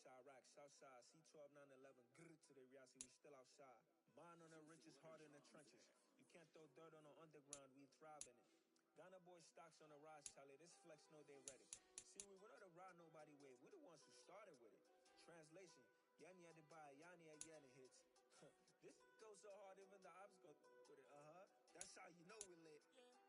Side Rack, Southside, C12, 911, grrr to the reality, we still outside. Mine on the riches, hard in the trenches. You can't throw dirt on the underground, we thrive in it. Ghana boys stocks on the rise, Charlie, this flex know they ready. See, we not a ride nobody wave, we the ones who started with it. Translation, Yanni had to buy, Yanni had Yanni hits. This goes so hard, even the ops go with it, That's how you know we lit. Grrr.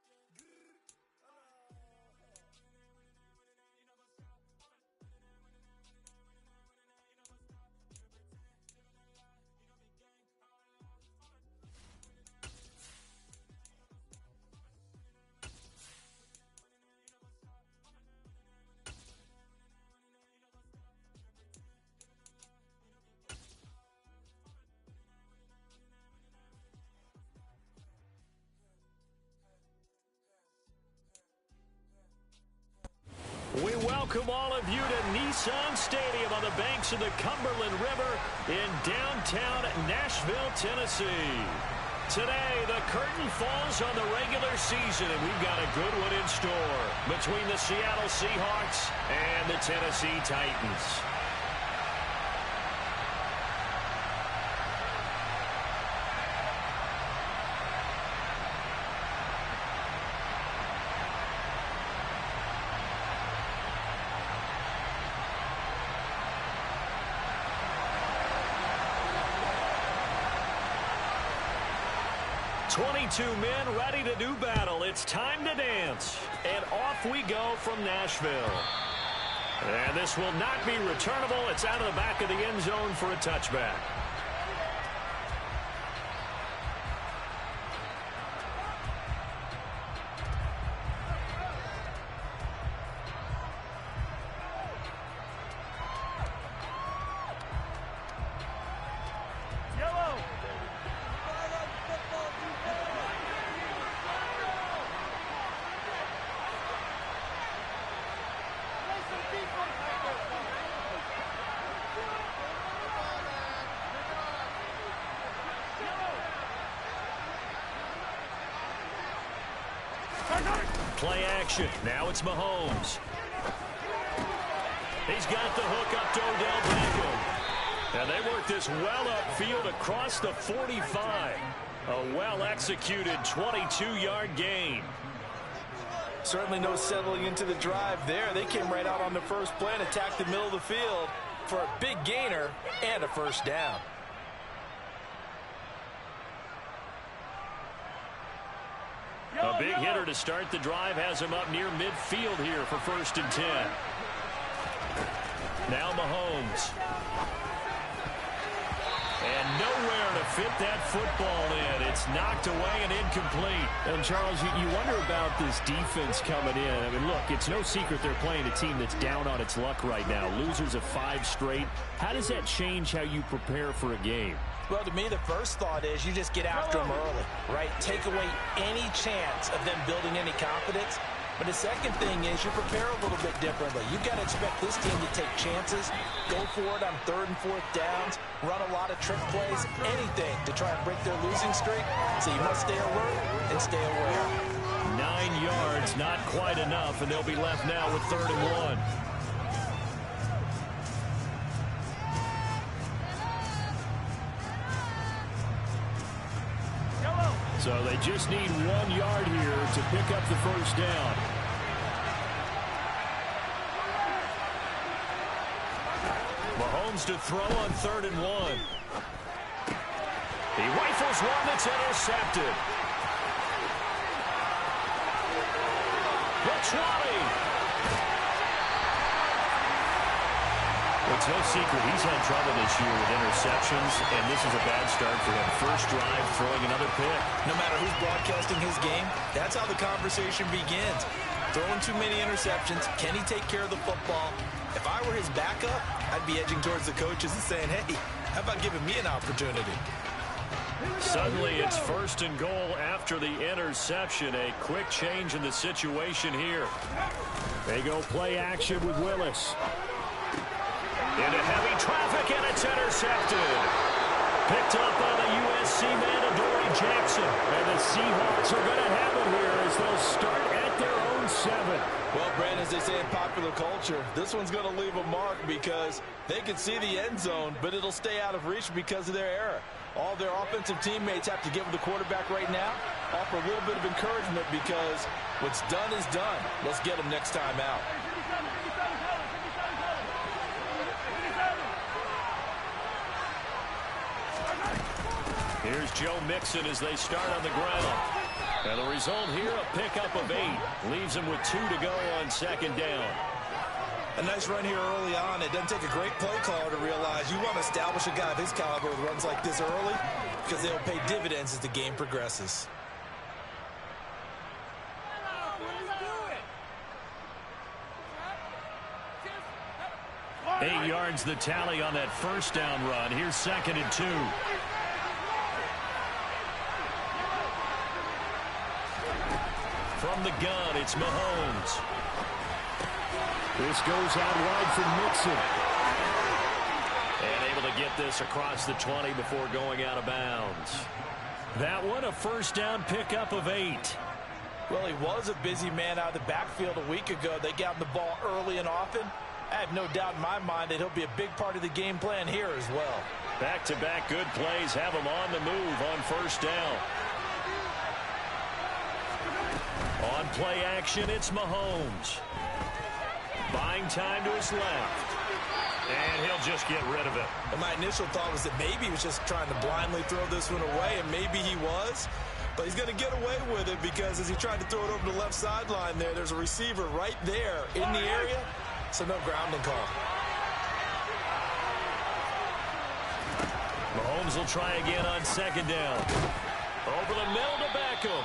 We welcome all of you to Nissan Stadium on the banks of the Cumberland River in downtown Nashville, Tennessee. Today, the curtain falls on the regular season, and we've got a good one in store between the Seattle Seahawks and the Tennessee Titans. 22 men ready to do battle. It's time to dance. And off we go from Nashville. And this will not be returnable. It's out of the back of the end zone for a touchback. Play action. Now it's Mahomes. He's got the hook up to Odell Beckham. And they work this well upfield across the 45. A well-executed 22-yard gain. Certainly no settling into the drive there. They came right out on the first play and attacked the middle of the field for a big gainer and a first down. A big hitter to start the drive has him up near midfield here for 1st and 10. Now Mahomes. And nowhere to fit that football in. It's knocked away and incomplete. And, Charles, you wonder about this defense coming in. I mean, look, it's no secret they're playing a team that's down on its luck right now. Losers of 5 straight. How does that change how you prepare for a game? Well, to me, the first thought is you just get after them early, right? Take away any chance of them building any confidence. But the second thing is you prepare a little bit differently. You've got to expect this team to take chances, go for it on 3rd and 4th downs, run a lot of trick plays, anything to try and break their losing streak. So you must stay alert and stay aware. 9 yards, not quite enough, and they'll be left now with 3rd and 1. So they just need 1 yard here to pick up the first down. Mahomes to throw on 3rd and 1. He rifles one that's intercepted. The 20. It's no secret he's had trouble this year with interceptions, and this is a bad start for him. First drive, throwing another pick. No matter who's broadcasting his game, that's how the conversation begins. Throwing too many interceptions. Can he take care of the football? If I were his backup, I'd be edging towards the coaches and saying, hey, how about giving me an opportunity? Suddenly it's 1st and goal after the interception. A quick change in the situation here. They go play action with Willis. Into heavy traffic, and it's intercepted. Picked up by the USC man, Adoree Jackson. And the Seahawks are going to have it here as they'll start at their own and 7. Well, Brandon, as they say in popular culture, this one's going to leave a mark because they can see the end zone, but it'll stay out of reach because of their error. All their offensive teammates have to give the quarterback right now, offer a little bit of encouragement because what's done is done. Let's get them next time out. Here's Joe Mixon as they start on the ground. And the result here, a pickup of 8. Leaves him with 2 to go on second down. A nice run here early on. It doesn't take a great play caller to realize you want to establish a guy of his caliber with runs like this early because they'll pay dividends as the game progresses. 8 yards the tally on that first down run. Here's 2nd and 2. From the gun, it's Mahomes. This goes out wide for Mixon. And able to get this across the 20 before going out of bounds. That one, a first down pickup of 8. Well, he was a busy man out of the backfield a week ago. They got him the ball early and often. I have no doubt in my mind that he'll be a big part of the game plan here as well. Back-to-back good plays have him on the move on first down. On play action, it's Mahomes. Buying time to his left. And he'll just get rid of it. And my initial thought was that maybe he was just trying to blindly throw this one away, and maybe he was. But he's going to get away with it because as he tried to throw it over the left sideline there's a receiver right there in the area, so no grounding call. Mahomes will try again on second down. Over the middle to Beckham.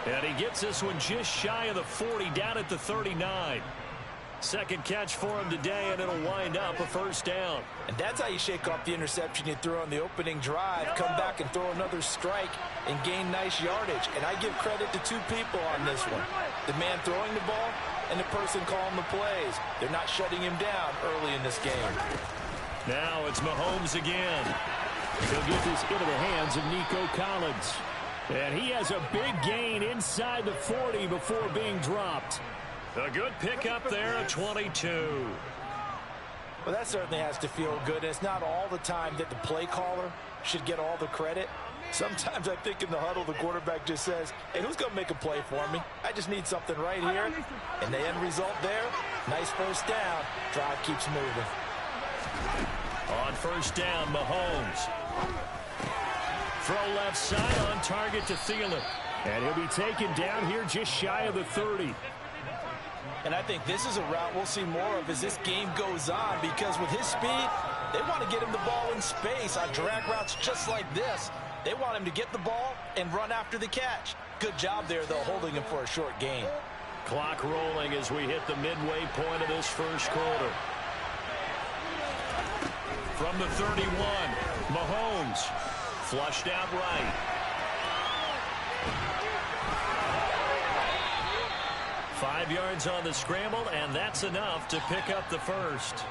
And he gets this one just shy of the 40, down at the 39. Second catch for him today, and it'll wind up a first down. And that's how you shake off the interception you threw on the opening drive, come back and throw another strike and gain nice yardage. And I give credit to 2 people on this one. The man throwing the ball and the person calling the plays. They're not shutting him down early in this game. Now it's Mahomes again. He'll get this into the hands of Nico Collins. And he has a big gain inside the 40 before being dropped. A good pickup there at 22. Well, that certainly has to feel good. It's not all the time that the play caller should get all the credit. Sometimes I think in the huddle, the quarterback just says, hey, who's going to make a play for me? I just need something right here. And the end result there, nice first down. Drive keeps moving. On first down, Mahomes. Throw left side on target to Thielen. And he'll be taken down here just shy of the 30. And I think this is a route we'll see more of as this game goes on because with his speed, they want to get him the ball in space on drag routes just like this. They want him to get the ball and run after the catch. Good job there, though, holding him for a short gain. Clock rolling as we hit the midway point of this first quarter. From the 31, Mahomes flushed out right. 5 yards on the scramble, and that's enough to pick up the first.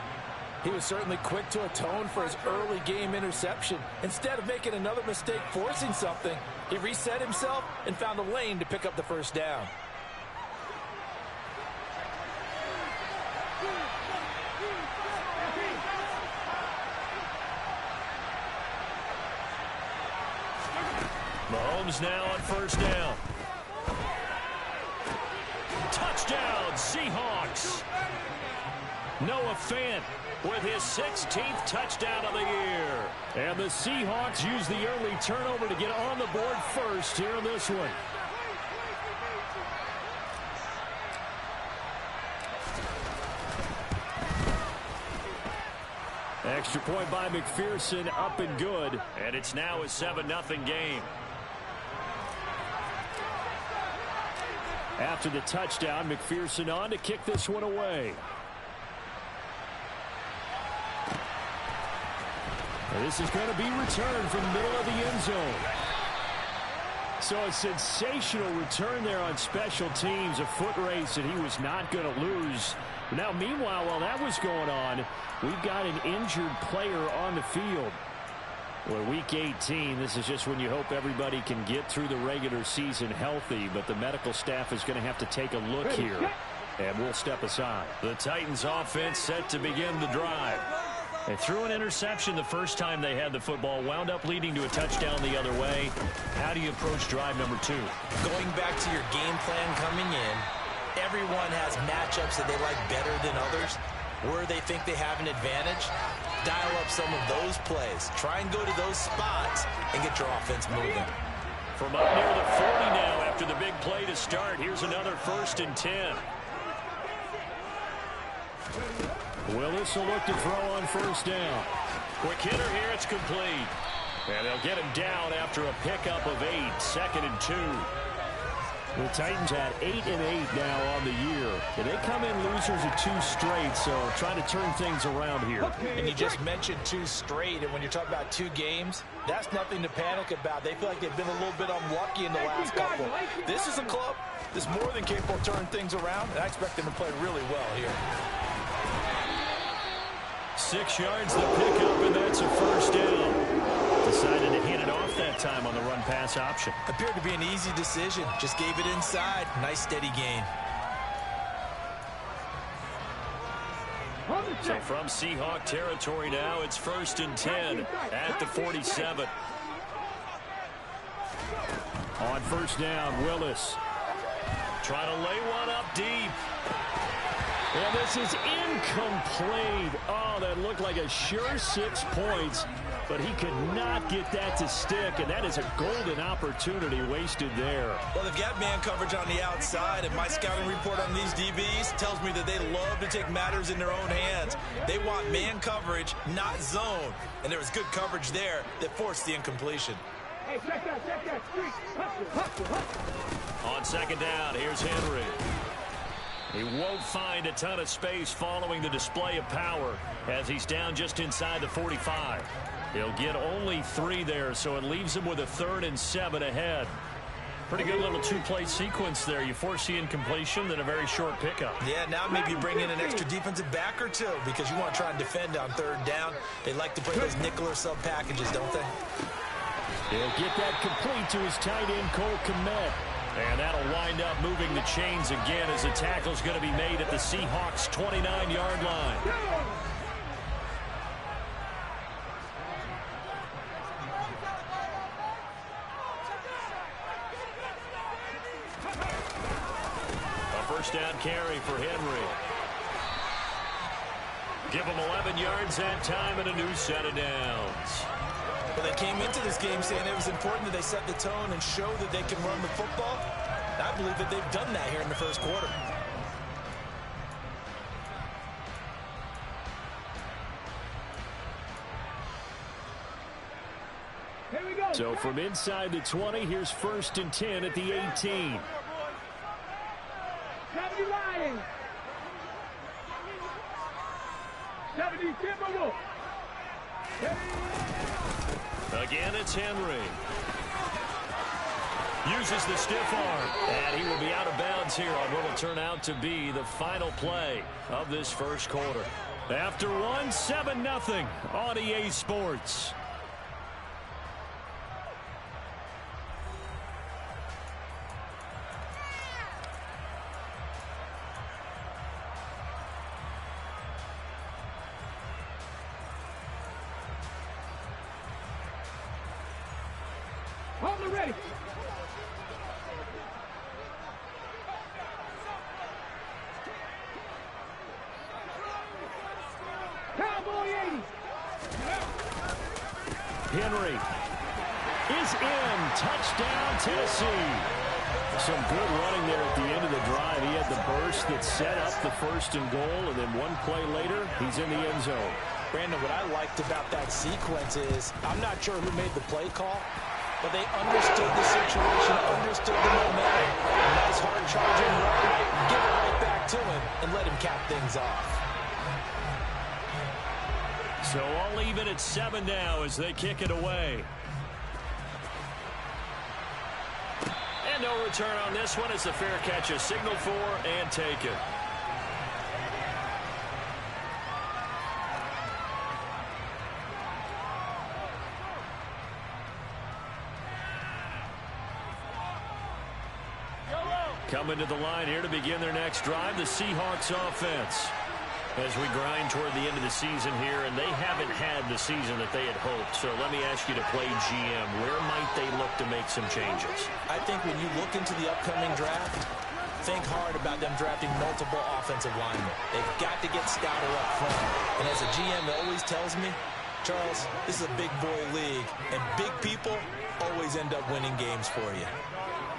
He was certainly quick to atone for his early game interception. Instead of making another mistake forcing something, he reset himself and found a lane to pick up the first down. Mahomes now on first down. Touchdown, Seahawks. Noah Fant with his 16th touchdown of the year. And the Seahawks use the early turnover to get on the board first here in this one. Extra point by McPherson, up and good. And it's now a 7-0 game. After the touchdown, McPherson on to kick this one away. And this is going to be returned from the middle of the end zone. So a sensational return there on special teams, a foot race that he was not going to lose. Now, meanwhile, while that was going on, we've got an injured player on the field. Well, week 18, this is just when you hope everybody can get through the regular season healthy, but the medical staff is going to have to take a look here, and we'll step aside. The Titans offense set to begin the drive. They threw an interception the first time they had the football, wound up leading to a touchdown the other way. How do you approach drive number 2? Going back to your game plan coming in, everyone has matchups that they like better than others. Where they think they have an advantage, dial up some of those plays. Try and go to those spots and get your offense moving. From up near the 40 now after the big play to start, here's another 1st and 10. Willis will look to throw on 1st down. Quick hitter here, it's complete. And they'll get him down after a pickup of 8, 2nd and 2. The Titans had 8-8 now on the year. And they come in losers of 2 straight, so trying to turn things around here. And you just mentioned 2 straight, and when you're talking about 2 games, that's nothing to panic about. They feel like they've been a little bit unlucky in the last couple. This is a club that's more than capable of turning things around, and I expect them to play really well here. 6 yards the pickup, and that's a 1st down. Decided to hand it off that time on the run-pass option. Appeared to be an easy decision. Just gave it inside. Nice, steady gain. So from Seahawk territory now, it's 1st and 10 at the 47. On 1st down, Willis. Trying to lay one up deep. And this is incomplete. Oh, that looked like a sure 6 points, but he could not get that to stick, and that is a golden opportunity wasted there. Well, they've got man coverage on the outside, and my scouting report on these DBs tells me that they love to take matters in their own hands. They want man coverage, not zone, and there was good coverage there that forced the incompletion. Hey, check that, street. On 2nd down, here's Henry. He won't find a ton of space following the display of power as he's down just inside the 45. He'll get only 3 there, so it leaves him with a 3rd and 7 ahead. Pretty good little 2-play sequence there. You force the incompletion, then a very short pickup. Yeah, now maybe you bring in an extra defensive back or 2 because you want to try and defend on 3rd down. They like to play those nickel or sub packages, don't they? He'll get that complete to his tight end, Cole Kmet. And that'll wind up moving the chains again as the tackle's going to be made at the Seahawks' 29-yard line. A 1st down carry for Henry. Give him 11 yards that time and a new set of downs. Well, they came into this game saying it was important that they set the tone and show that they can run the football. I believe that they've done that here in the 1st quarter. Here we go. So from inside the 20, here's 1st and 10 at the 18. Cover Lions. 70 Timberwolves. Again, it's Henry. Uses the stiff arm, and he will be out of bounds here on what will turn out to be the final play of this 1st quarter. After 7-0 on EA Sports. Hold it ready. Cowboy 80. Henry is in. Touchdown, Tennessee. Some good running there at the end of the drive. He had the burst that set up the 1st and goal, and then 1 play later, he's in the end zone. Brandon, what I liked about that sequence is I'm not sure who made the play call, but they understood the situation, understood the momentum. A nice hard charging run, give it right back to him, and let him cap things off. So all even at 7 now as they kick it away. And no return on this one as the fair catch is signaled for and taken. Coming to the line here to begin their next drive, the Seahawks offense. As we grind toward the end of the season here, and they haven't had the season that they had hoped. So let me ask you to play GM. Where might they look to make some changes? I think when you look into the upcoming draft, think hard about them drafting multiple offensive linemen. They've got to get stouter up front. And as a GM always tells me, Charles, this is a big boy league, and big people always end up winning games for you.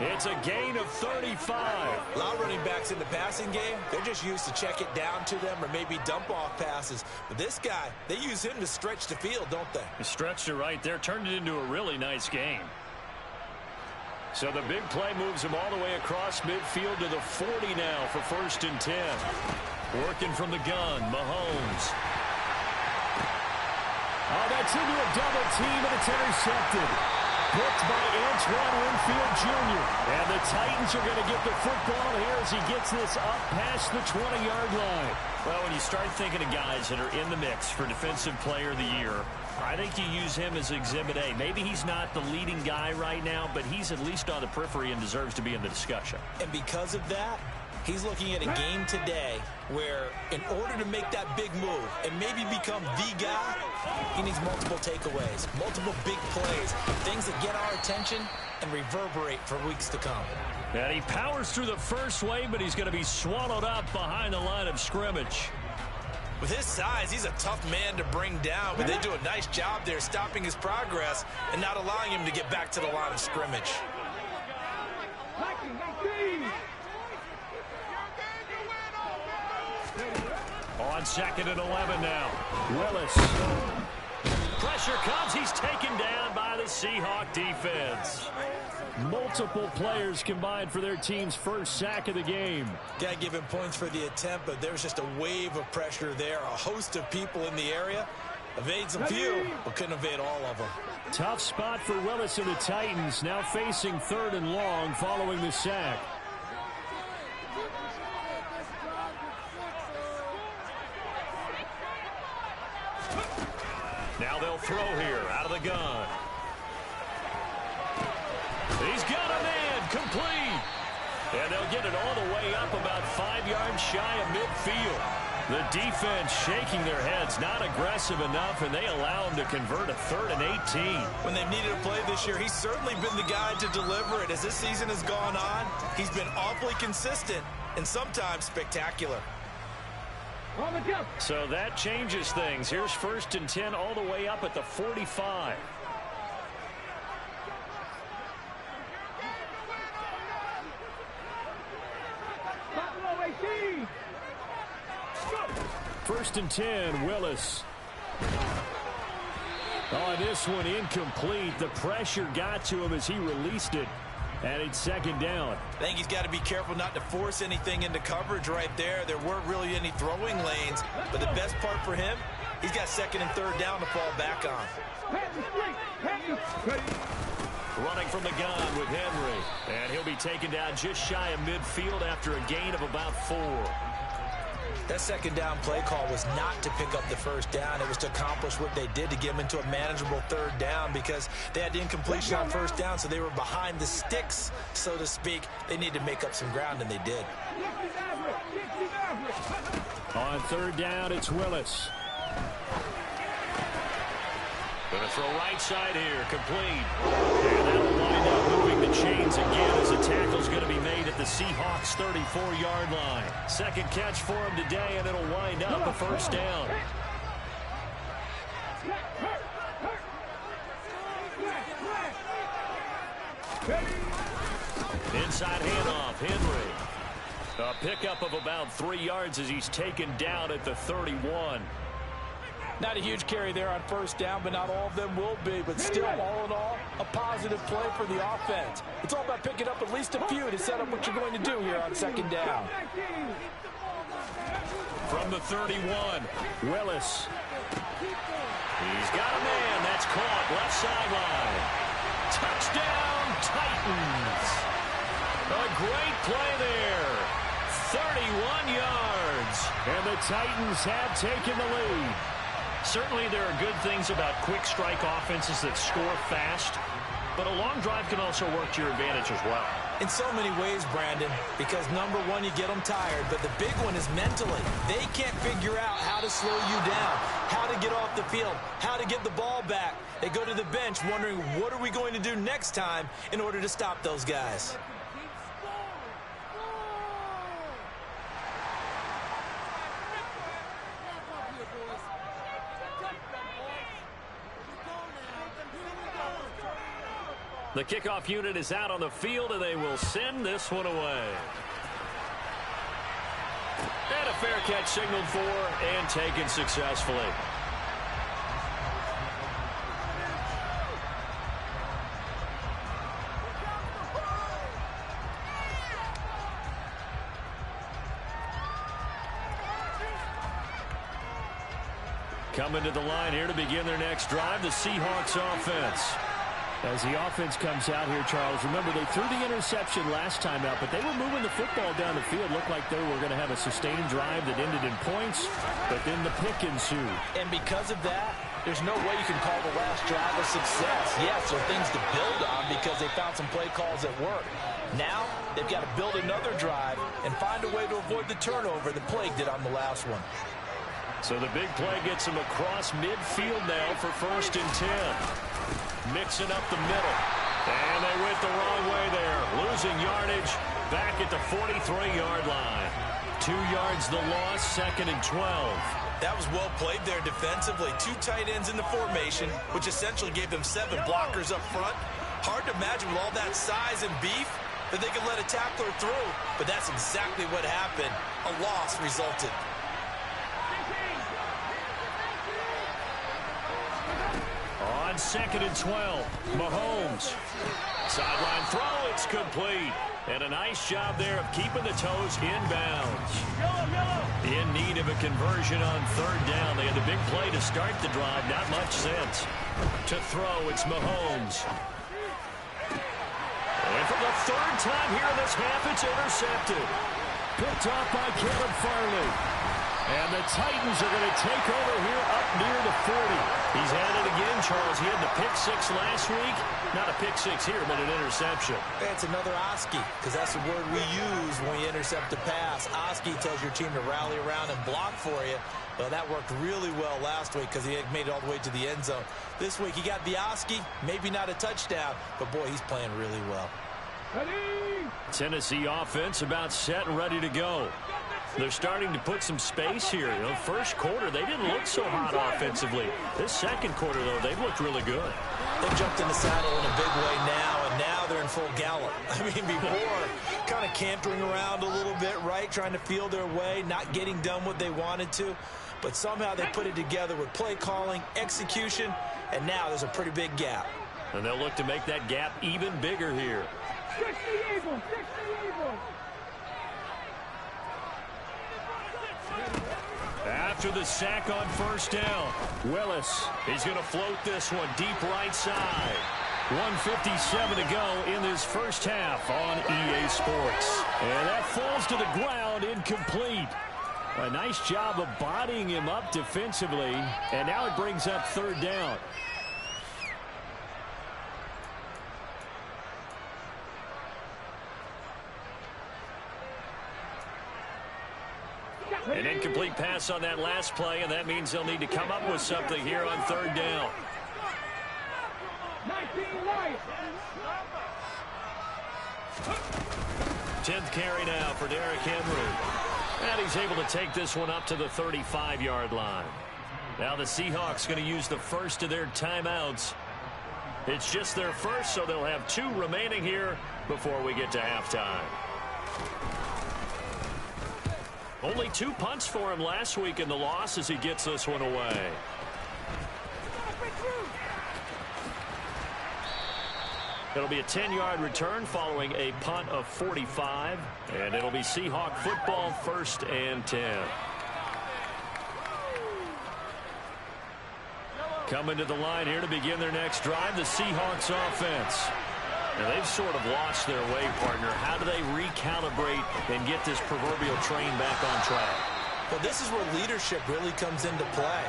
It's a gain of 35. A lot of running backs in the passing game, they're just used to check it down to them or maybe dump off passes. But this guy, they use him to stretch the field, don't they? He stretched it right there, turned it into a really nice game. So the big play moves him all the way across midfield to the 40 now for 1st and 10. Working from the gun, Mahomes. Oh, that's into a double team, and it's intercepted. Picked by Antoine Winfield Jr. And the Titans are going to get the football here as he gets this up past the 20-yard line. Well, when you start thinking of guys that are in the mix for Defensive Player of the Year, I think you use him as Exhibit A. Maybe he's not the leading guy right now, but he's at least on the periphery and deserves to be in the discussion. And because of that, he's looking at a game today where in order to make that big move and maybe become the guy, he needs multiple takeaways, multiple big plays, things that get our attention and reverberate for weeks to come. And he powers through the first wave, but he's going to be swallowed up behind the line of scrimmage. With his size, he's a tough man to bring down, but they do a nice job there stopping his progress and not allowing him to get back to the line of scrimmage. On 2nd and 11 now. Willis. Pressure comes. He's taken down by the Seahawk defense. Multiple players combined for their team's first sack of the game. Got to give him points for the attempt, but there's just a wave of pressure there. A host of people in the area. Evades a few, but couldn't evade all of them. Tough spot for Willis and the Titans, now facing 3rd and long following the sack. Now they'll throw here out of the gun. He's got a man, complete. And they'll get it all the way up about 5 yards shy of midfield. The defense shaking their heads, not aggressive enough, and they allow him to convert a 3rd and 18. When they've needed a play this year, he's certainly been the guy to deliver it. As this season has gone on, he's been awfully consistent and sometimes spectacular. So that changes things. Here's 1st and 10 all the way up at the 45. First and 10, Willis. Oh, this one incomplete. The pressure got to him as he released it. And it's 2nd down. I think he's got to be careful not to force anything into coverage right there. There weren't really any throwing lanes. But the best part for him, he's got 2nd and 3rd down to fall back on. Running from the gun with Henry. And he'll be taken down just shy of midfield after a gain of about 4. That 2nd down play call was not to pick up the 1st down. It was to accomplish what they did to get them into a manageable 3rd down because they had the incompletion on 1st down, so they were behind the sticks, so to speak. They needed to make up some ground, and they did. On 3rd down, it's Willis. Going to throw right side here, complete. And that'll wind up moving the chains again as the tackle's going to be made at the Seahawks' 34-yard line. 2nd catch for him today, and it'll wind up a 1st down. Inside handoff, Henry. A pickup of about 3 yards as he's taken down at the 31. Not a huge carry there on 1st down, but not all of them will be. But still, all in all, a positive play for the offense. It's all about picking up at least a few to set up what you're going to do here on 2nd down. From the 31, Willis. He's got a man. That's caught. Left sideline. Touchdown, Titans. A great play there. 31 yards. And the Titans have taken the lead. Certainly there are good things about quick strike offenses that score fast, but a long drive can also work to your advantage as well. In so many ways, Brandon, because number one, you get them tired, but the big one is mentally. They can't figure out how to slow you down, how to get off the field, how to get the ball back. They go to the bench wondering, what are we going to do next time in order to stop those guys? The kickoff unit is out on the field, and they will send this one away. And a fair catch signaled for and taken successfully. Coming to the line here to begin their next drive, the Seahawks offense. As the offense comes out here, Charles, remember they threw the interception last time out, but they were moving the football down the field. Looked like they were going to have a sustained drive that ended in points, but then the pick ensued. And because of that, there's no way you can call the last drive a success. Yes, there are things to build on because they found some play calls that work. Now, they've got to build another drive and find a way to avoid the turnover that plagued it on the last one. So the big play gets them across midfield now for 1st and 10. Mixing up the middle. And they went the wrong way there. Losing yardage back at the 43-yard line. 2 yards the loss, 2nd and 12. That was well played there defensively. 2 tight ends in the formation, which essentially gave them 7 blockers up front. Hard to imagine with all that size and beef that they could let a tackler through. But that's exactly what happened. A loss resulted. On 2nd and 12, Mahomes. Sideline throw, it's complete. And a nice job there of keeping the toes inbounds. In need of a conversion on 3rd down. They had the big play to start the drive. Not much sense. To throw, it's Mahomes. And for the 3rd time here in this half, it's intercepted. Picked off by Caleb Farley. And the Titans are going to take over here up near the 40. He's had it again, Charles. He had the pick 6 last week. Not a pick 6 here, but an interception. It's another Oski, because that's the word we use when we intercept a pass. Oski tells your team to rally around and block for you. Well, that worked really well last week because he had made it all the way to the end zone. This week he got the Oski, maybe not a touchdown, but boy, he's playing really well. Ready? Tennessee offense about set and ready to go. They're starting to put some space here. You know, 1st quarter, they didn't look so hot offensively. This 2nd quarter, though, they've looked really good. They've jumped in the saddle in a big way now, and now they're in full gallop. I mean, before, kind of cantering around a little bit, right, trying to feel their way, not getting done what they wanted to. But somehow they put it together with play calling, execution, and now there's a pretty big gap. And they'll look to make that gap even bigger here. 60 Eagles, 60 Eagles. After the sack on 1st down, Willis. He's going to float this one deep right side. 1:57 to go in this 1st half on EA Sports. And that falls to the ground, incomplete. A nice job of bodying him up defensively. And now it brings up 3rd down. An incomplete pass on that last play, and that means they'll need to come up with something here on 3rd down. 19 light. 10th carry now for Derrick Henry. And he's able to take this one up to the 35-yard line. Now the Seahawks going to use the first of their timeouts. It's just their first, so they'll have 2 remaining here before we get to halftime. Only 2 punts for him last week in the loss as he gets this one away. It'll be a 10-yard return following a punt of 45. And it'll be Seahawk football, 1st and 10. Coming to the line here to begin their next drive, the Seahawks offense. Now, they've sort of lost their way, partner. How do they recalibrate and get this proverbial train back on track? Well, this is where leadership really comes into play.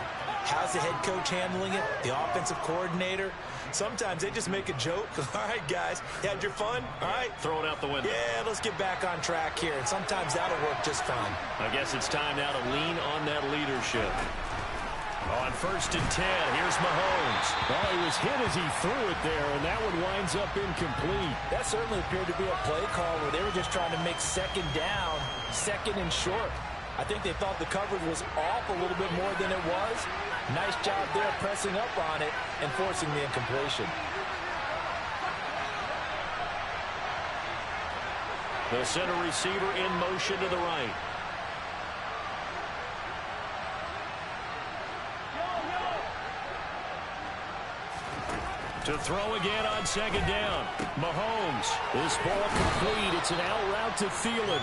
How's the head coach handling it? The offensive coordinator? Sometimes they just make a joke. All right, guys, you had your fun? All right. Throw it out the window. Yeah, let's get back on track here. And sometimes that'll work just fine. I guess it's time now to lean on that leadership. On 1st and 10, here's Mahomes. Well, he was hit as he threw it there, and that one winds up incomplete. That certainly appeared to be a play call where they were just trying to make second down, second and short. I think they thought the coverage was off a little bit more than it was. Nice job there pressing up on it and forcing the incompletion. The center receiver in motion to the right. To throw again on 2nd down. Mahomes. This ball complete. It's an out route to Thielen.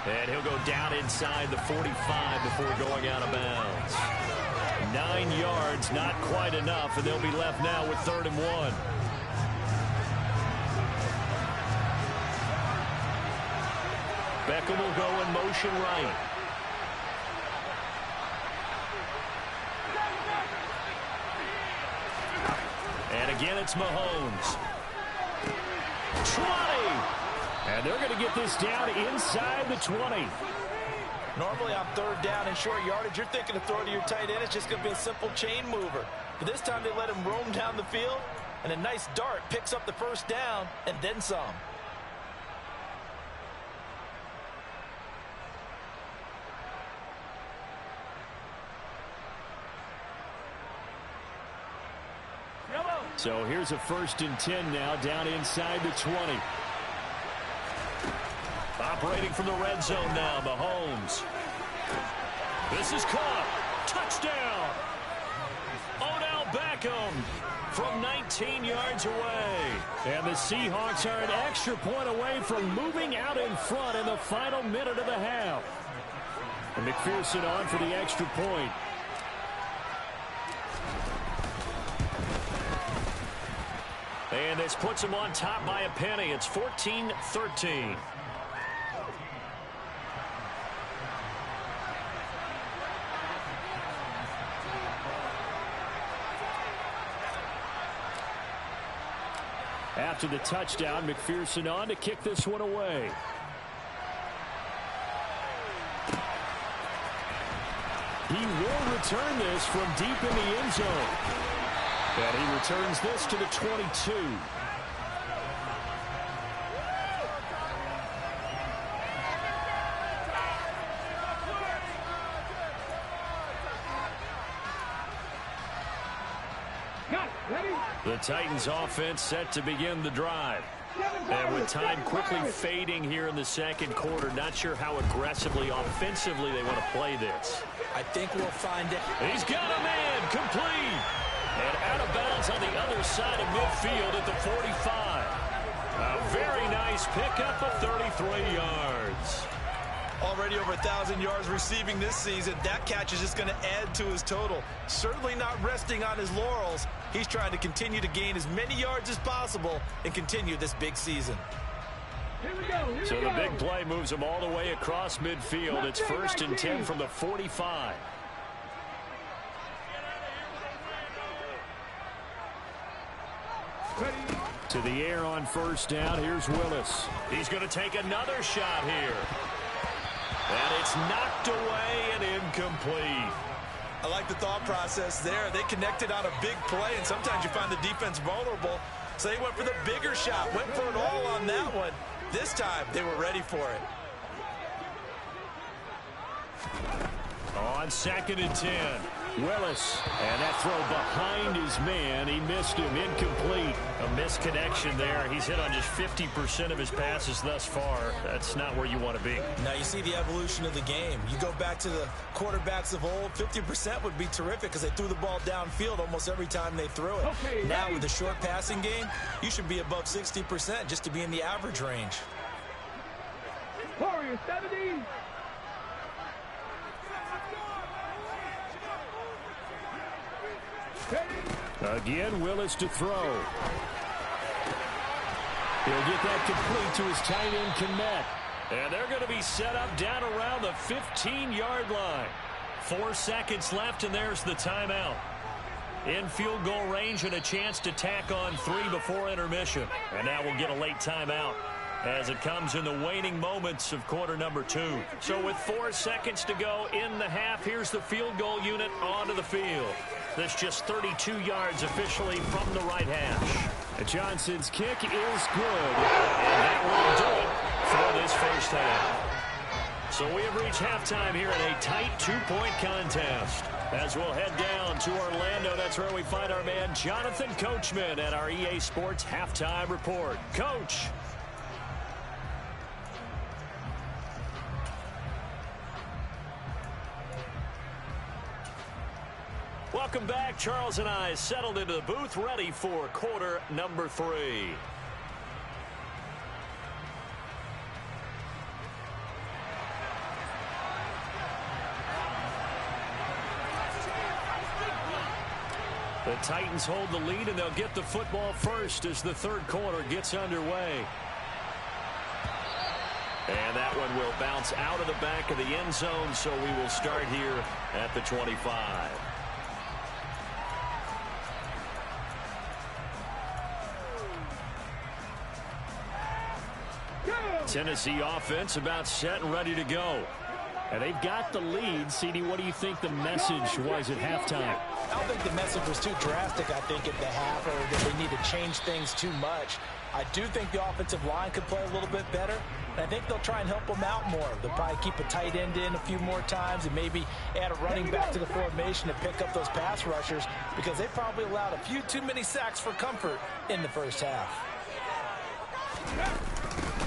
And he'll go down inside the 45 before going out of bounds. 9 yards, not quite enough, and they'll be left now with 3rd and 1. Beckham will go in motion right. And again, it's Mahomes. 20! And they're going to get this down inside the 20. Normally on 3rd down and short yardage, you're thinking to throw to your tight end. It's just going to be a simple chain mover. But this time they let him roam down the field, and a nice dart picks up the 1st down and then some. So here's a 1st and 10 now, down inside the 20. Operating from the red zone now, Mahomes. This is caught. Touchdown. Odell Beckham from 19 yards away. And the Seahawks are an extra point away from moving out in front in the final minute of the half. And McPherson on for the extra point. And this puts him on top by a penny. It's 14-13. After the touchdown, McPherson on to kick this one away. He will return this from deep in the end zone. And he returns this to the 22. The Titans offense set to begin the drive. And with time quickly fading here in the 2nd quarter, not sure how aggressively, offensively they want to play this. I think we'll find it. He's got a man, complete. And out of bounds on the other side of midfield at the 45. A very nice pickup of 33 yards. Already over 1,000 yards receiving this season. That catch is just going to add to his total. Certainly not resting on his laurels. He's trying to continue to gain as many yards as possible and continue this big season. So the big play moves him all the way across midfield. It's 1st and 10 from the 45. To the air on 1st down. Here's Willis. He's going to take another shot here. And it's knocked away and incomplete. I like the thought process there. They connected on a big play, and sometimes you find the defense vulnerable. So they went for the bigger shot, went for it all on that one. This time, they were ready for it. On 2nd and 10. Willis, and that throw behind his man. He missed him, incomplete. A misconnection there. He's hit on just 50% of his passes thus far. That's not where you want to be. Now you see the evolution of the game. You go back to the quarterbacks of old, 50% would be terrific because they threw the ball downfield almost every time they threw it. Okay, now with the short passing game, you should be above 60% just to be in the average range. Warriors 70. Again, Willis to throw. He'll get that complete to his tight end, Kmet. And they're going to be set up down around the 15-yard line. 4 seconds left, and there's the timeout. In field goal range and a chance to tack on 3 before intermission. And now we'll get a late timeout as it comes in the waning moments of quarter number 2. So with 4 seconds to go in the half, here's the field goal unit onto the field. That's just 32 yards officially from the right hash. Johnson's kick is good. And that will do it for this first half. So we have reached halftime here in a tight 2-point contest. As we'll head down to Orlando, that's where we find our man Jonathan Coachman at our EA Sports Halftime Report. Coach. Welcome back. Charles and I settled into the booth, ready for quarter number 3. The Titans hold the lead, and they'll get the football first as the third quarter gets underway. And that one will bounce out of the back of the end zone, so we will start here at the 25. Tennessee offense about set and ready to go. And they've got the lead. CD, what do you think the message was at halftime? I don't think the message was too drastic, I think, at the half, or that they need to change things too much. I do think the offensive line could play a little bit better, and I think they'll try and help them out more. They'll probably keep a tight end in a few more times and maybe add a running back to the formation to pick up those pass rushers, because they probably allowed a few too many sacks for comfort in the first half.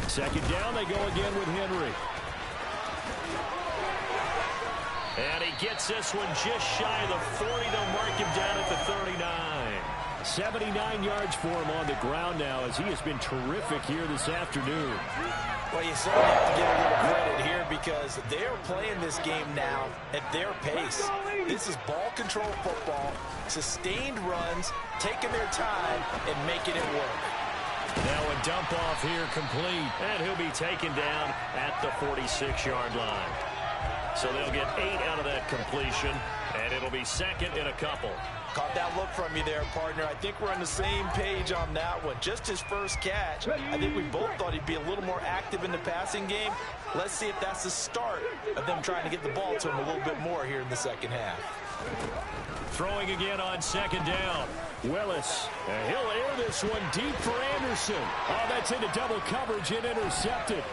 Second down, they go again with Henry. And he gets this one just shy of the 40. They'll mark him down at the 39. 79 yards for him on the ground now, as he has been terrific here this afternoon. Well, you certainly have to give a little credit here, because they're playing this game now at their pace. This is ball control football, sustained runs, taking their time, and making it work. Now a dump off here complete, and he'll be taken down at the 46-yard line. So they'll get 8 out of that completion, and it'll be second in a couple. Caught that look from you there, partner. I think we're on the same page on that one. Just his first catch. I think we both thought he'd be a little more active in the passing game. Let's see if that's the start of them trying to get the ball to him a little bit more here in the second half. Throwing again on second down. Willis, and he'll air this one deep for Anderson. Oh, that's into double coverage and intercepted.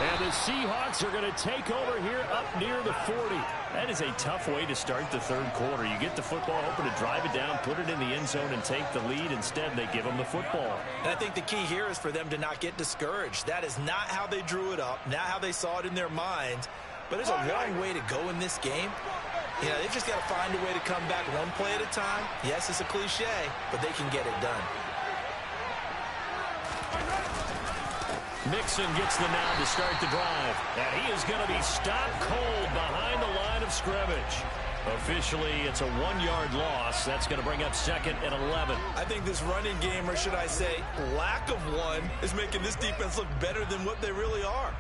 And the Seahawks are going to take over here up near the 40. That is a tough way to start the third quarter. You get the football open to drive it down, put it in the end zone, and take the lead. Instead, they give them the football. And I think the key here is for them to not get discouraged. That is not how they drew it up, not how they saw it in their minds. But there's a long way to go in this game. You know, they've just got to find a way to come back one play at a time. Yes, it's a cliche, but they can get it done. Mixon gets the nod to start the drive. And he is going to be stopped cold behind the line of scrimmage. Officially, it's a 1-yard loss. That's going to bring up second and 11. I think this running game, or should I say lack of one, is making this defense look better than what they really are.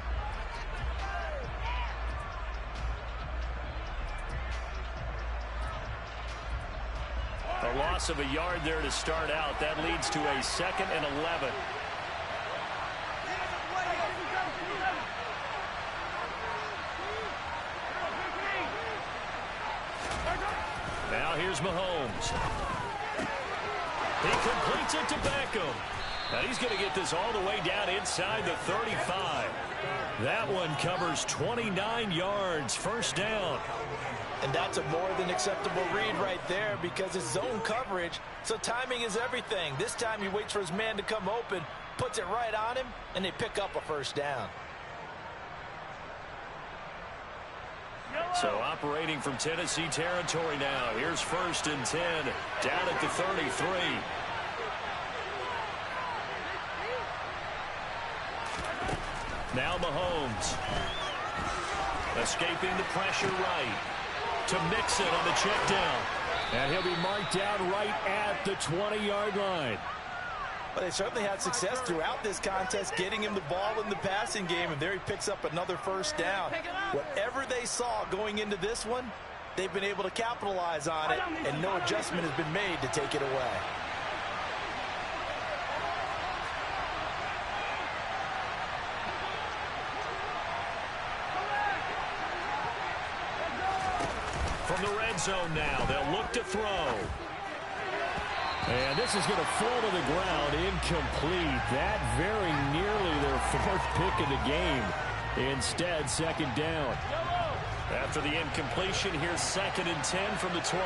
A loss of a yard there to start out. That leads to a second and 11. Now here's Mahomes. He completes it to Beckham. And he's going to get this all the way down inside the 35. That one covers 29 yards, first down. And that's a more than acceptable read right there, because it's zone coverage, so timing is everything. This time he waits for his man to come open, puts it right on him, and they pick up a first down. So operating from Tennessee territory now. Here's first and 10, down at the 33. Now Mahomes. Escaping the pressure right. To Mixon on the check down. And he'll be marked down right at the 20-yard line. But they certainly had success throughout this contest, getting him the ball in the passing game, and there he picks up another first down. Whatever they saw going into this one, they've been able to capitalize on it, and no adjustment has been made to take it away. From the red zone now, they'll look to throw. And this is going to fall to the ground, incomplete. That very nearly their fourth pick of the game. Instead, second down. After the incompletion, here's 2nd and 10 from the 20.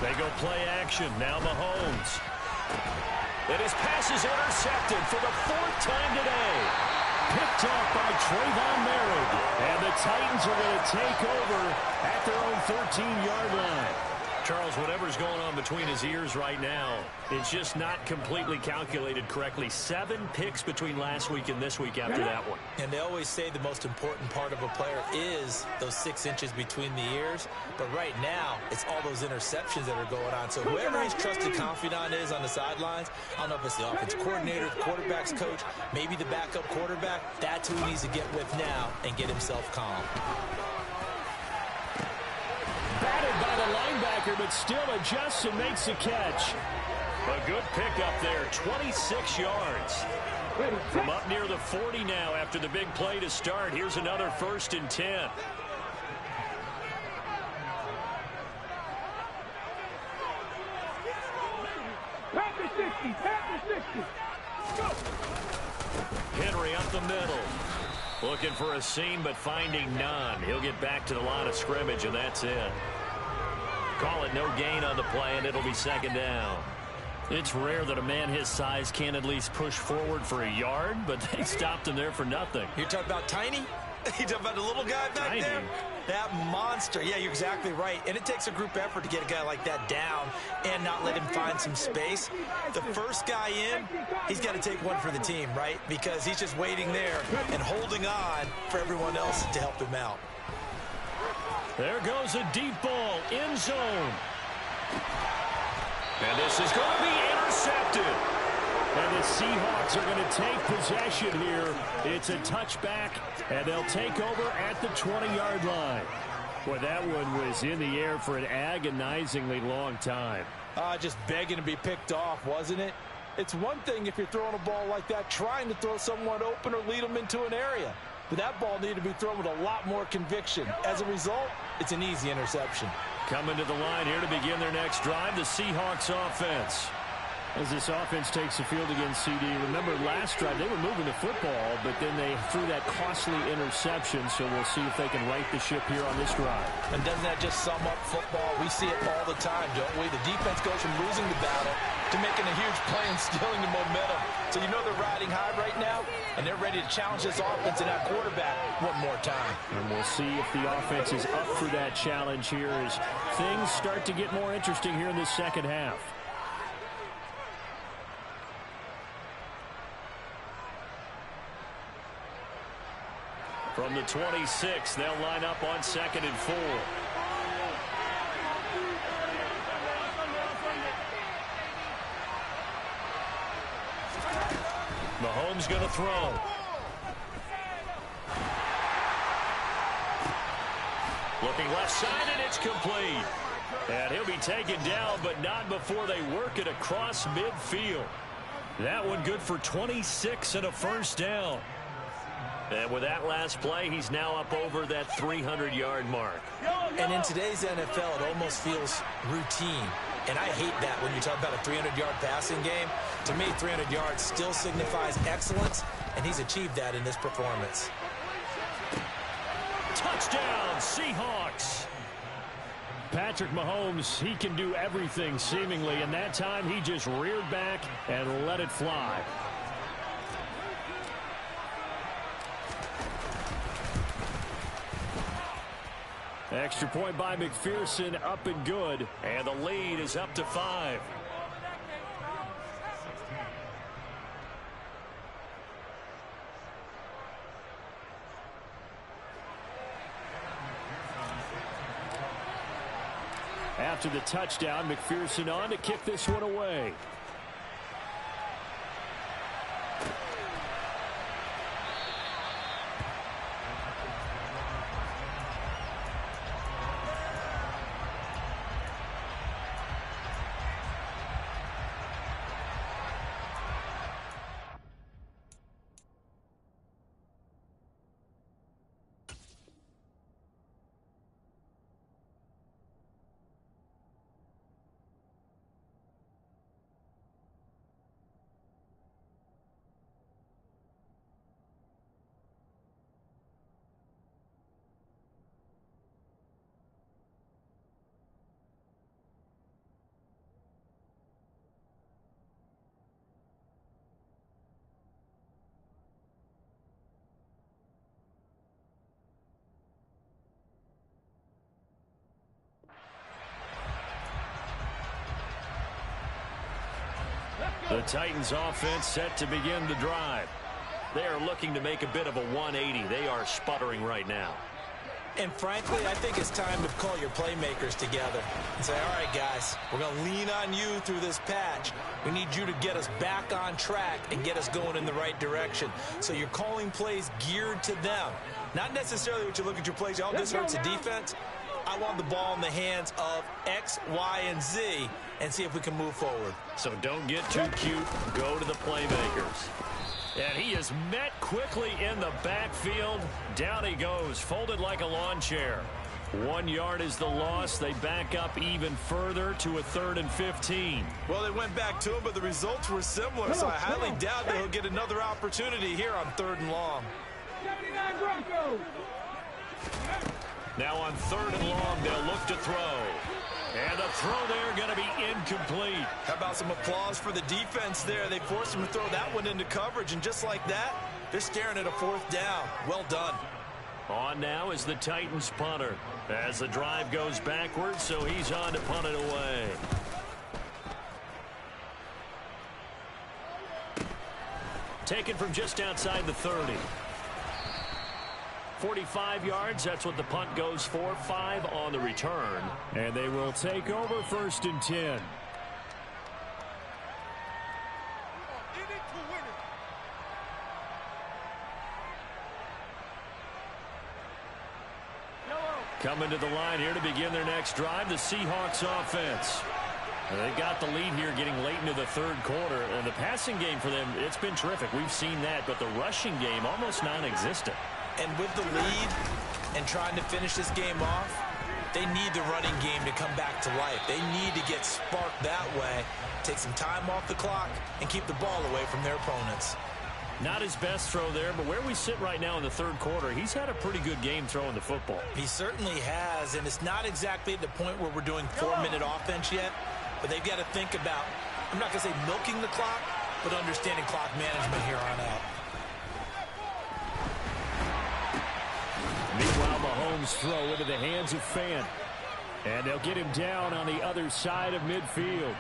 They go play action. Now Mahomes. And his pass is intercepted for the 4th time today. Picked off by Trayvon Merritt. And the Titans are going to take over at their own 13-yard line. Charles, whatever's going on between his ears right now, it's just not completely calculated correctly. 7 picks between last week and this week after that one. And they always say the most important part of a player is those 6 inches between the ears. But right now, it's all those interceptions that are going on. So whoever his trusted confidant is on the sidelines, I don't know if it's the offensive coordinator, the quarterback's coach, maybe the backup quarterback, that's who he needs to get with now and get himself calm. Batted by the linebacker, but still adjusts and makes the catch. A good pickup there, 26 yards. From up near the 40 now after the big play to start. Here's another 1st and 10. Panther 60, Panther 60. Go. Henry up the middle. Looking for a seam, but finding none. He'll get back to the line of scrimmage, and that's it. Call it no gain on the play, and it'll be 2nd down. It's rare that a man his size can at least push forward for a yard, but they stopped him there for nothing. You're talking about Tiny? You're talking about the little guy back there? That monster. Yeah, you're exactly right. And it takes a group effort to get a guy like that down and not let him find some space. The first guy in, he's got to take one for the team, right? Because he's just waiting there and holding on for everyone else to help him out. There goes a deep ball, end zone. And this is going to be intercepted. And the Seahawks are going to take possession here. It's a touchback, and they'll take over at the 20-yard line. Boy, that one was in the air for an agonizingly long time. Just begging to be picked off, wasn't it? It's one thing if you're throwing a ball like that, trying to throw someone open or lead them into an area. But that ball needed to be thrown with a lot more conviction. As a result, it's an easy interception. Coming to the line here to begin their next drive, the Seahawks offense. As this offense takes the field against CD, remember last drive they were moving the football, but then they threw that costly interception, so we'll see if they can right the ship here on this drive. And doesn't that just sum up football? We see it all the time, don't we? The defense goes from losing the battle to making a huge play and stealing the momentum. So you know they're riding high right now, and they're ready to challenge this offense and that quarterback one more time. And we'll see if the offense is up for that challenge here as things start to get more interesting here in the second half. From the 26, they'll line up on 2nd and 4. Mahomes going to throw. Looking left side, and it's complete. And he'll be taken down, but not before they work it across midfield. That one good for 26 and a first down. And with that last play, he's now up over that 300-yard mark. And in today's NFL, it almost feels routine. And I hate that when you talk about a 300-yard passing game. To me, 300 yards still signifies excellence, and he's achieved that in this performance. Touchdown, Seahawks. Patrick Mahomes, he can do everything seemingly, and that time he just reared back and let it fly. Extra point by McPherson, up and good. And the lead is up to 5. After the touchdown, McPherson on to kick this one away. The Titans offense set to begin the drive. They are looking to make a bit of a 180. They are sputtering right now. And frankly, I think it's time to call your playmakers together and say, all right, guys, we're going to lean on you through this patch. We need you to get us back on track and get us going in the right direction. So you're calling plays geared to them. Not necessarily what you look at your plays, oh, this hurts the defense. I want the ball in the hands of X, Y, and Z and see if we can move forward. So don't get too cute. Go to the playmakers. And he is met quickly in the backfield. Down he goes, folded like a lawn chair. 1 yard is the loss. They back up even further to a 3rd and 15. Well, they went back to him, but the results were similar, so I highly doubt that he'll get another opportunity here on 3rd and long. 79 Broncos. Now on 3rd and long, they'll look to throw. And the throw there going to be incomplete. How about some applause for the defense there? They forced him to throw that one into coverage, and just like that, they're staring at a 4th down. Well done. On now is the Titans punter as the drive goes backwards, so he's on to punt it away. Taken from just outside the 30. 45 yards, that's what the punt goes for. 5 on the return. And they will take over 1st and 10. Coming to the line here to begin their next drive, the Seahawks offense. They've got the lead here getting late into the 3rd quarter. And the passing game for them, it's been terrific. We've seen that, but the rushing game almost non-existent. And with the lead and trying to finish this game off, they need the running game to come back to life. They need to get sparked that way, take some time off the clock, and keep the ball away from their opponents. Not his best throw there, but where we sit right now in the 3rd quarter, he's had a pretty good game throwing the football. He certainly has, and it's not exactly at the point where we're doing 4-minute offense yet, but they've got to think about, I'm not going to say milking the clock, but understanding clock management here on out. Meanwhile, Mahomes' throw into the hands of Fan. And they'll get him down on the other side of midfield.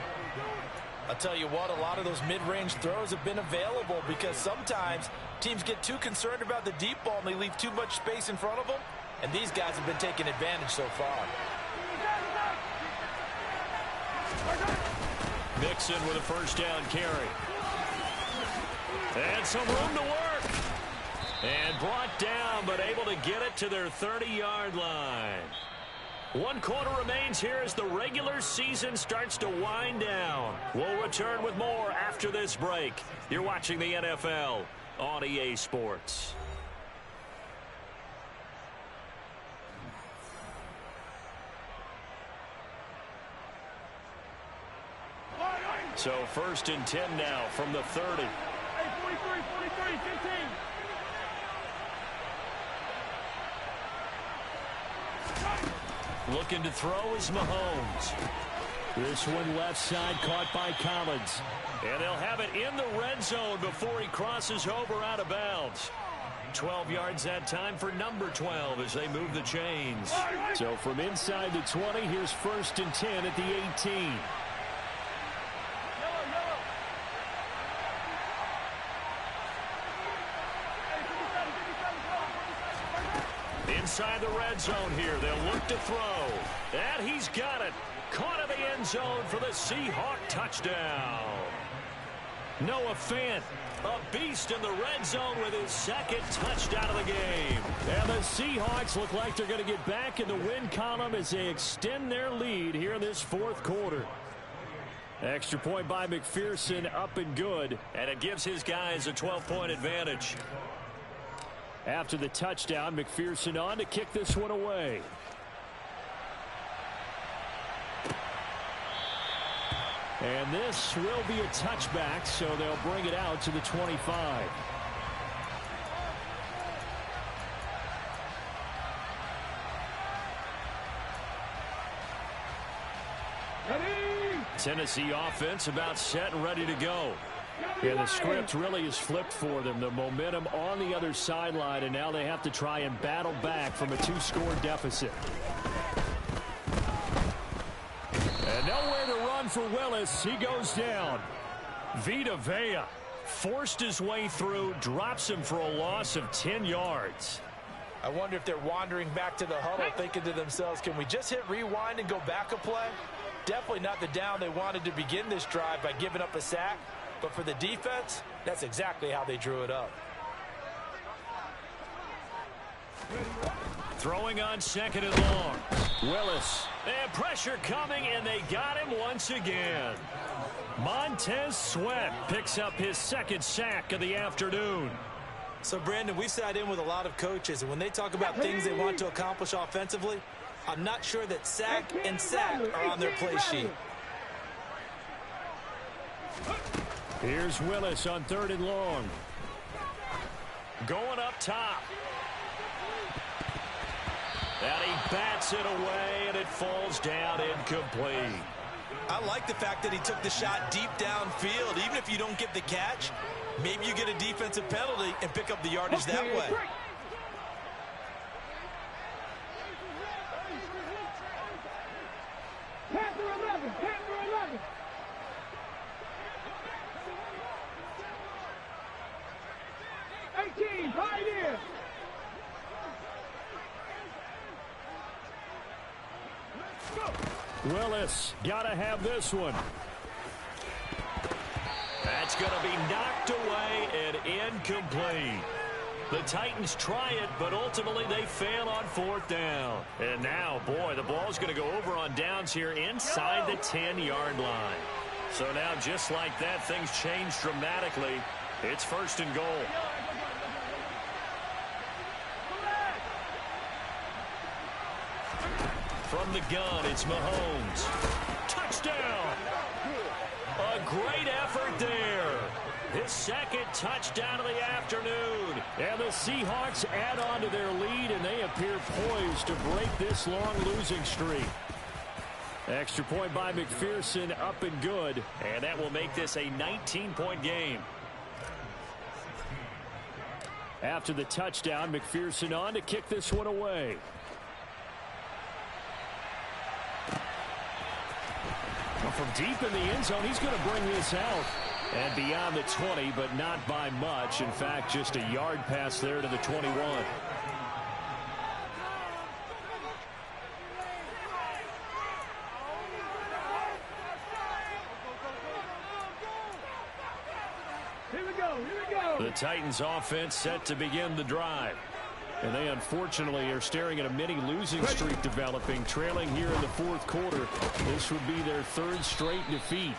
I'll tell you what, a lot of those mid-range throws have been available because sometimes teams get too concerned about the deep ball and they leave too much space in front of them. And these guys have been taking advantage so far. Mixon with a 1st down carry. And some room to work. And brought down, but able to get it to their 30-yard line. 1 quarter remains here as the regular season starts to wind down. We'll return with more after this break. You're watching the NFL on EA Sports. So 1st and 10 now from the 30. Hey, 43, 15. Looking to throw is Mahomes. This one left side caught by Collins. And they'll have it in the red zone before he crosses over out of bounds. 12 yards that time for number 12 as they move the chains. So from inside the 20, here's 1st and 10 at the 18. Inside the red zone here, they'll look to throw. And he's got it. Caught in the end zone for the Seahawk touchdown. Noah Fant, a beast in the red zone with his 2nd touchdown of the game. And the Seahawks look like they're going to get back in the win column as they extend their lead here in this 4th quarter. Extra point by McPherson, up and good. And it gives his guys a 12-point advantage. After the touchdown, McPherson on to kick this one away. And this will be a touchback, so they'll bring it out to the 25. Tennessee offense about set and ready to go. Yeah, the script really is flipped for them. The momentum on the other sideline, and now they have to try and battle back from a 2-score deficit. And nowhere to run for Willis. He goes down. Vita Vea forced his way through, drops him for a loss of 10 yards. I wonder if they're wandering back to the huddle thinking to themselves, can we just hit rewind and go back a play? Definitely not the down they wanted to begin this drive by giving up a sack. But for the defense, that's exactly how they drew it up. Throwing on 2nd and long. Willis. And pressure coming, and they got him once again. Montez Sweat picks up his 2nd sack of the afternoon. So, Brandon, we've sat in with a lot of coaches, and when they talk about things they want to accomplish offensively, I'm not sure that sack and sack are on their play sheet. Here's Willis on 3rd and long. Going up top. And he bats it away, and it falls down incomplete. I like the fact that he took the shot deep downfield. Even if you don't get the catch, maybe you get a defensive penalty and pick up the yardage that way. Panther 11, Panther 11. Pioneer. Willis, gotta have this one. That's going to be knocked away and incomplete. The Titans try it, but ultimately they fail on 4th down. And now, boy, the ball's going to go over on downs here inside the 10-yard line. So now, just like that, things change dramatically. It's 1st and goal. From the gun, it's Mahomes. Touchdown! A great effort there. His 2nd touchdown of the afternoon. And the Seahawks add on to their lead, and they appear poised to break this long losing streak. Extra point by McPherson, up and good. And that will make this a 19-point game. After the touchdown, McPherson on to kick this one away. From deep in the end zone, he's going to bring this out. And beyond the 20, but not by much. In fact, just a yard pass there to the 21. Here we go. The Titans offense set to begin the drive. And they unfortunately are staring at a mini losing streak developing, trailing here in the 4th quarter. This would be their 3rd straight defeat.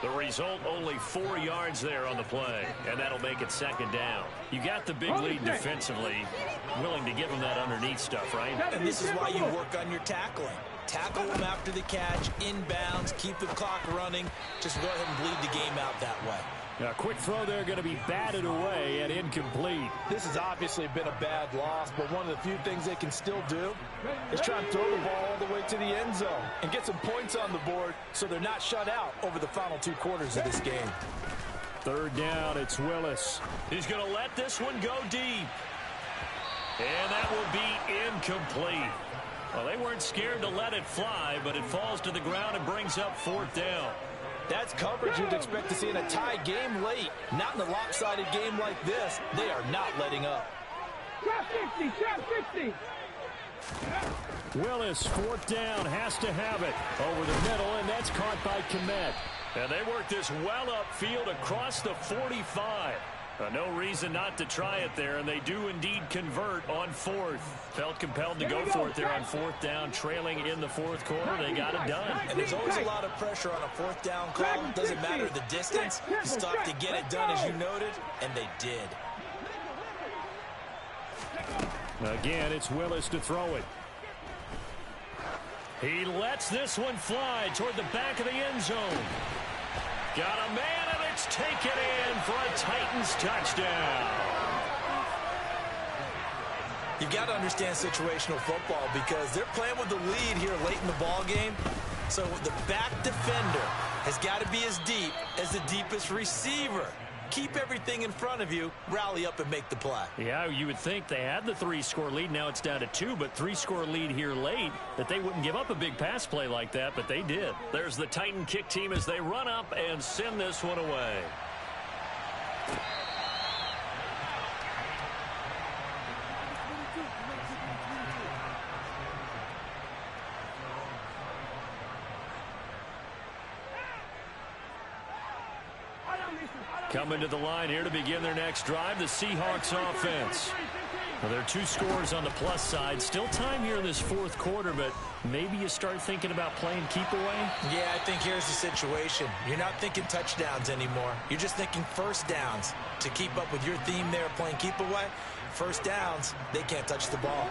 The result, only 4 yards there on the play, and that'll make it 2nd down. You got the big lead defensively, willing to give them that underneath stuff, right? And this is why you work on your tackling. Tackle them after the catch, inbounds, keep the clock running. Just go ahead and bleed the game out that way. A quick throw there, going to be batted away and incomplete. This has obviously been a bad loss, but one of the few things they can still do is try and throw the ball all the way to the end zone and get some points on the board so they're not shut out over the final 2 quarters of this game. 3rd down, it's Willis. He's going to let this one go deep. And that will be incomplete. Well, they weren't scared to let it fly, but it falls to the ground and brings up 4th down. That's coverage you'd expect to see in a tie game late. Not in a lopsided game like this. They are not letting up. Trap 60. Willis, 4th down, has to have it. Over the middle, and that's caught by Kmet. And they work this well upfield across the 45. No reason not to try it there, and they do indeed convert on 4th. Felt compelled to go for it there on 4th down, trailing in the 4th quarter. They got it done. And there's always a lot of pressure on a 4th down call. Doesn't matter the distance. You stop to get it done, as you noted, and they did. Again, it's Willis to throw it. He lets this one fly toward the back of the end zone. Got a man, and it's taken in for a Titans touchdown. You've got to understand situational football because they're playing with the lead here late in the ball game. So the back defender has got to be as deep as the deepest receiver. keep everything in front of you, rally up and make the play. Yeah, you would think they had the 3-score lead. Now it's down to 2, but 3-score lead here late, that they wouldn't give up a big pass play like that, but they did. There's the Titan kick team as they run up and send this one away. Coming to the line here to begin their next drive, the Seahawks offense. Well, there are 2 scores on the plus side. Still time here in this fourth quarter, but maybe you start thinking about playing keep away? Yeah, I think here's the situation. You're not thinking touchdowns anymore. You're just thinking first downs. To keep up with your theme there, playing keep away, first downs, they can't touch the ball.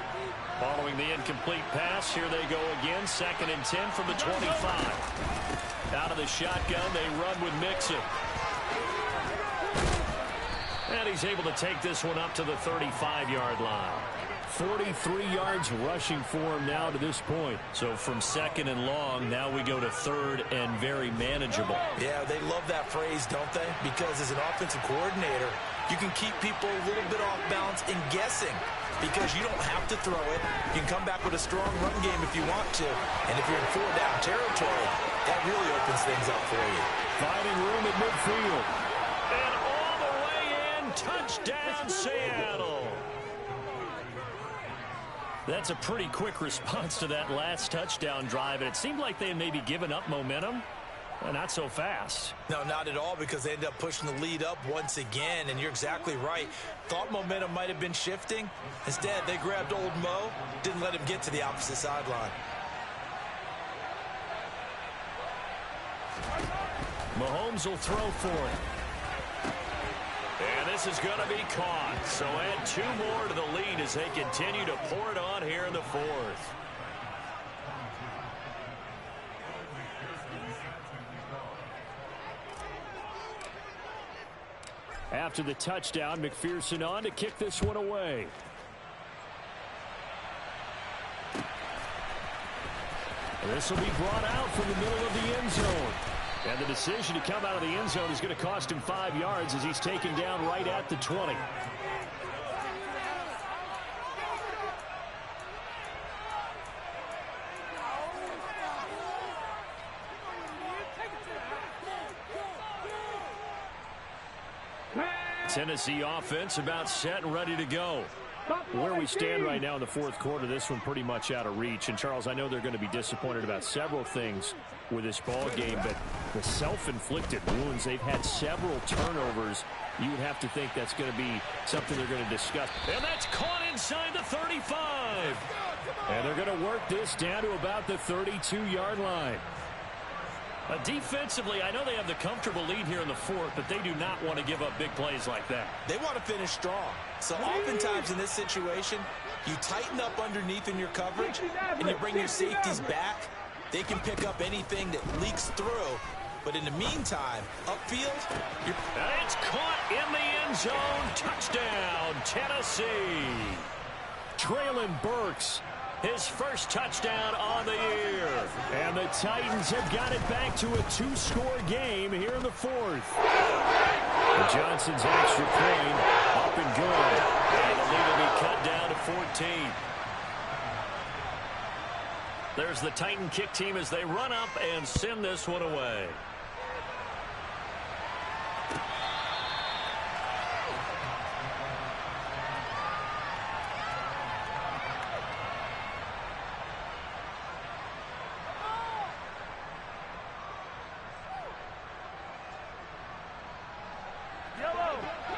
Following the incomplete pass, here they go again. 2nd and 10 from the 25. Out of the shotgun, they run with Mixon. And he's able to take this one up to the 35-yard line. 43 yards rushing for him now to this point. So from 2nd and long, now we go to 3rd and very manageable. Yeah, they love that phrase, don't they? Because as an offensive coordinator, you can keep people a little bit off balance and guessing because you don't have to throw it. You can come back with a strong run game if you want to. And if you're in 4-down territory, that really opens things up for you. Finding room at midfield. And all the way in, touchdown Seattle. That's a pretty quick response to that last touchdown drive. And it seemed like they had maybe given up momentum. Not so fast. No, not at all, because they ended up pushing the lead up once again, and you're exactly right. Thought momentum might have been shifting. Instead, they grabbed old Mo, didn't let him get to the opposite sideline. Mahomes will throw for it. And this is going to be caught. So add 2 more to the lead as they continue to pour it on here in the 4th. After the touchdown, McPherson on to kick this one away. And this will be brought out from the middle of the end zone. And the decision to come out of the end zone is going to cost him 5 yards as he's taken down right at the 20. Tennessee offense about set and ready to go. Where we stand right now in the 4th quarter, this one pretty much out of reach. And, Charles, I know they're going to be disappointed about several things with this ball game, but the self-inflicted wounds, they've had several turnovers. You would have to think that's going to be something they're going to discuss. And that's caught inside the 35. And they're going to work this down to about the 32-yard line. Defensively, I know they have the comfortable lead here in the 4th, but they do not want to give up big plays like that. They want to finish strong. So oftentimes in this situation, you tighten up underneath in your coverage, and you bring your safeties back. They can pick up anything that leaks through. But in the meantime, upfield, and it's caught in the end zone. Touchdown, Tennessee. Traylon Burks. His first touchdown on the year. And the Titans have got it back to a 2-score game here in the 4th. Johnson's extra point up and good. And the lead will be cut down to 14. There's the Titan kick team as they run up and send this one away.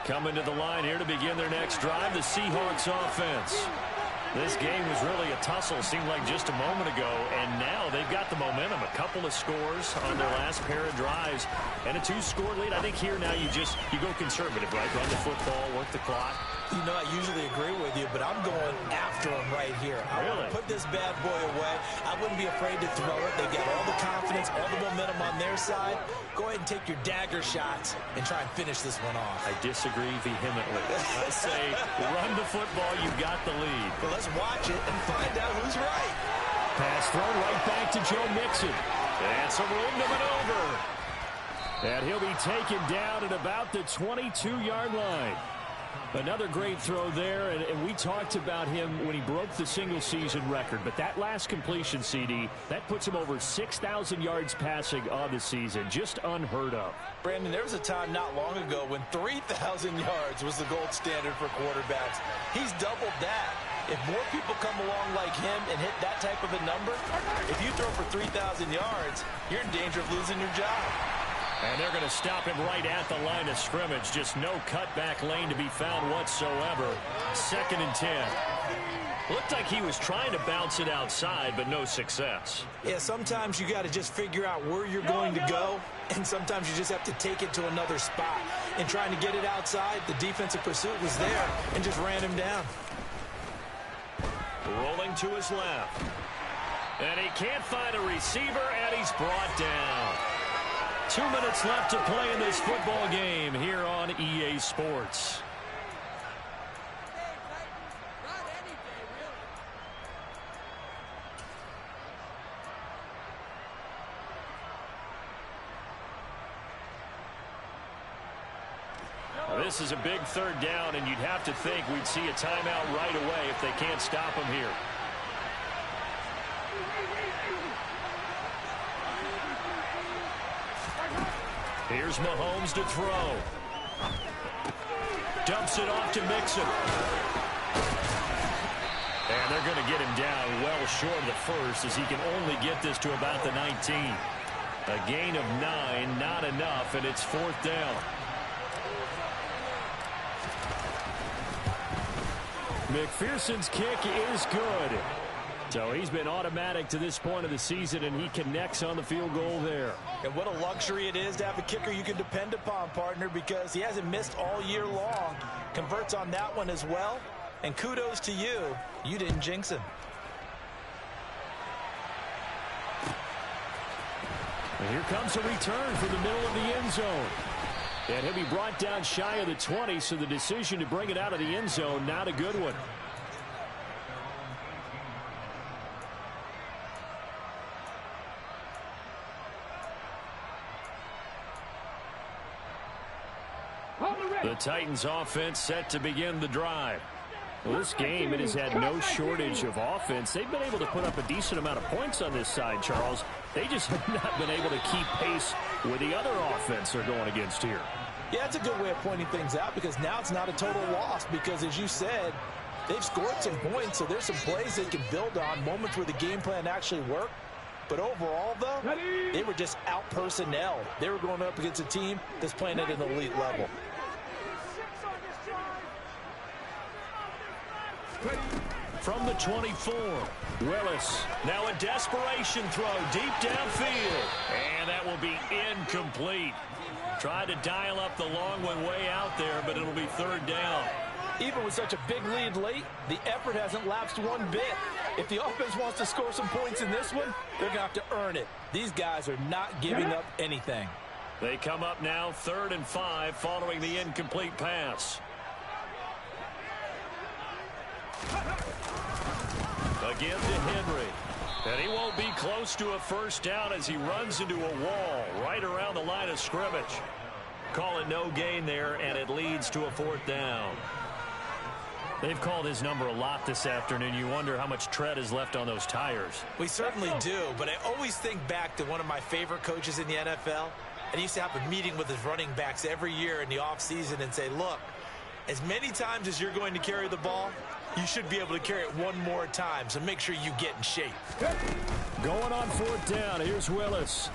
Coming to the line here to begin their next drive, the Seahawks offense. This game was really a tussle, seemed like just a moment ago, and now they've got the momentum. A couple of scores on their last pair of drives, and a 2-score lead. I think here now you go conservative, right? Run the football, work the clock. You know, I usually agree with you, but I'm going after him right here. I want to put this bad boy away. I wouldn't be afraid to throw it. They've got all the confidence, all the momentum on their side. Go ahead and take your dagger shots and try and finish this one off. I disagree vehemently. I say run the football, you've got the lead. Well, let's watch it and find out who's right. Pass thrown right back to Joe Mixon. And some room to maneuver. And he'll be taken down at about the 22-yard line. Another great throw there, and we talked about him when he broke the single-season record. But that last completion, CD, that puts him over 6,000 yards passing on the season. Just unheard of. Brandon, there was a time not long ago when 3,000 yards was the gold standard for quarterbacks. He's doubled that. If more people come along like him and hit that type of a number, if you throw for 3,000 yards, you're in danger of losing your job. And they're going to stop him right at the line of scrimmage. Just no cutback lane to be found whatsoever. 2nd and 10. Looked like he was trying to bounce it outside, but no success. Yeah, sometimes you got to just figure out where you're going to go, and sometimes you just have to take it to another spot. And trying to get it outside, the defensive pursuit was there and just ran him down. Rolling to his left. And he can't find a receiver, and he's brought down. 2 minutes left to play in this football game here on EA Sports. This is a big 3rd down, and you'd have to think we'd see a timeout right away if they can't stop him here. Here's Mahomes to throw. Dumps it off to Mixon. And they're going to get him down well short of the first, as he can only get this to about the 19. A gain of 9, not enough, and it's 4th down. McPherson's kick is good. So he's been automatic to this point of the season, and he connects on the field goal there. And what a luxury it is to have a kicker you can depend upon, partner, because he hasn't missed all year long. Converts on that one as well. And kudos to you. You didn't jinx him. And here comes a return from the middle of the end zone. And he'll be brought down shy of the 20, so the decision to bring it out of the end zone, not a good one. The Titans offense set to begin the drive. Well, this game, it has had no shortage of offense. They've been able to put up a decent amount of points on this side, Charles. They just have not been able to keep pace with the other offense they're going against here. Yeah, that's a good way of pointing things out, because now it's not a total loss, because as you said, they've scored some points, so there's some plays they can build on, moments where the game plan actually worked. But overall, though, they were just out personnel. They were going up against a team that's playing at an elite level. From the 24, Willis. Now a desperation throw deep downfield. And that will be incomplete. Tried to dial up the long one way out there, but it'll be 3rd down. Even with such a big lead late, the effort hasn't lapsed one bit. If the offense wants to score some points in this one, they're going to have to earn it. These guys are not giving up anything. They come up now 3rd and 5 following the incomplete pass. Again to Henry. And he won't be close to a 1st down as he runs into a wall right around the line of scrimmage. Call it no gain there, and it leads to a 4th down. They've called his number a lot this afternoon. You wonder how much tread is left on those tires. We certainly do, but I always think back to one of my favorite coaches in the NFL. And he used to have a meeting with his running backs every year in the offseason and say, look, as many times as you're going to carry the ball, you should be able to carry it one more time, so make sure you get in shape. Going on 4th down, here's Willis.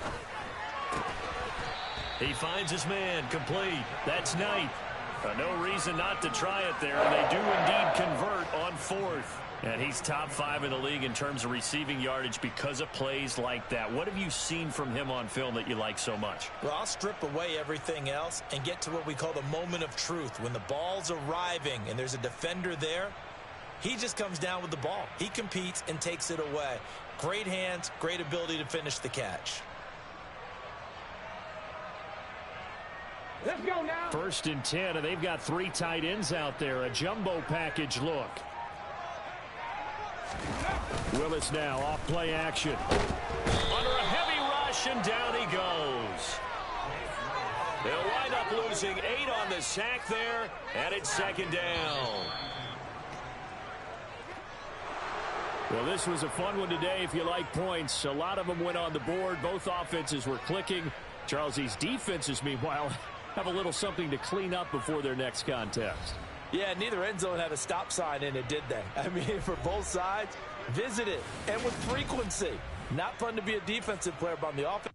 He finds his man, complete. That's Knight. No reason not to try it there, and they do indeed convert on 4th. And he's top 5 in the league in terms of receiving yardage because of plays like that. What have you seen from him on film that you like so much? Well, I'll strip away everything else and get to what we call the moment of truth. When the ball's arriving and there's a defender there, he just comes down with the ball. He competes and takes it away. Great hands, great ability to finish the catch. Let's go now. 1st and 10, and they've got 3 tight ends out there. A jumbo package look. Willis now off play action. Under a heavy rush, and down he goes. They'll wind up losing 8 on the sack there, and it's second down. Well, this was a fun one today if you like points. A lot of them went on the board. Both offenses were clicking. Charles, these defenses, meanwhile, have a little something to clean up before their next contest. Yeah, neither end zone had a stop sign in it, did they? I mean, for both sides, visit it, and with frequency. Not fun to be a defensive player, but on the offense.